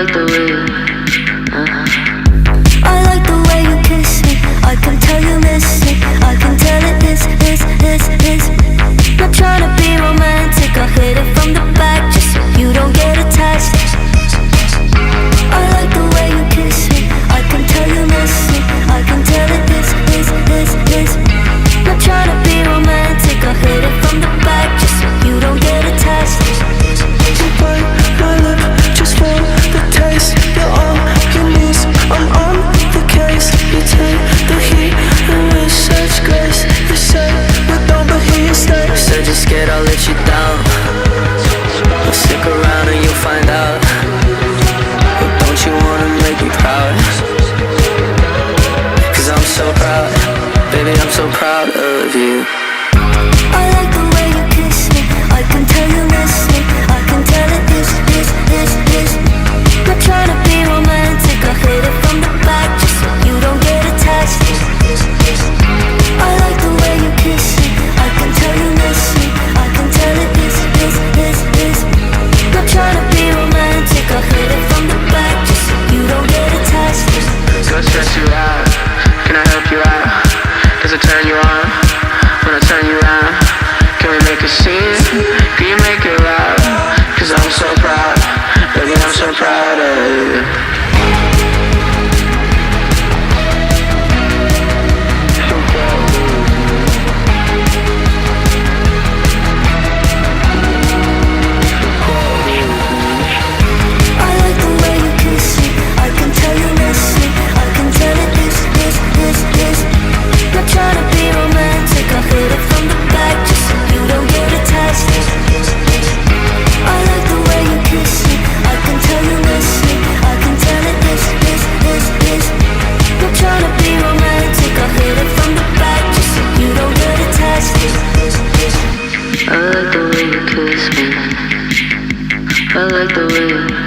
like the way you, I like the way you kiss me. I can tell you miss me. I can tell it is. Not trying to be romantic, I'll hit it from the back just so you don't get attached. I like the way you kiss me. I can tell you miss me. I can tell it is. Not trying to be romantic, I'll hit it from the back just so you don't get attached. You bite my lip just for the taste. You're on your knees, I'm on the case. You take the heat and with such grace. You say we don't, but here you stay. You said you're scared I'll let you down. Well, stick around and you'll find out. But don't you wanna make me proud? Cause I'm so proud, baby, I'm so proud of you. I like the way you kiss me. I can tell you miss me. I can tell it is. Not trying to be romantic, I'll hit it from the back just so you don't get attached. I like the way you kiss me. I can tell you miss me. I can tell it is. Not trying to be romantic, I'll hit it from the back just so you don't get attached. Do I stress you out? Can I help you out? Does it turn you on? When I turn you around, can we make a scene? Can you make it loud? Cause I'm so proud, baby, I'm so proud of you. I like the way you kiss me. I can tell you miss me. I can tell it is. Not trying to be romantic, I'll hit it from the back just so you don't get attached. I like the way you kiss me. I can tell you miss me. I can tell it is. Not trying to be romantic, I'll hit it from the back just so you don't get attached. I like the way you kiss me. I like the way you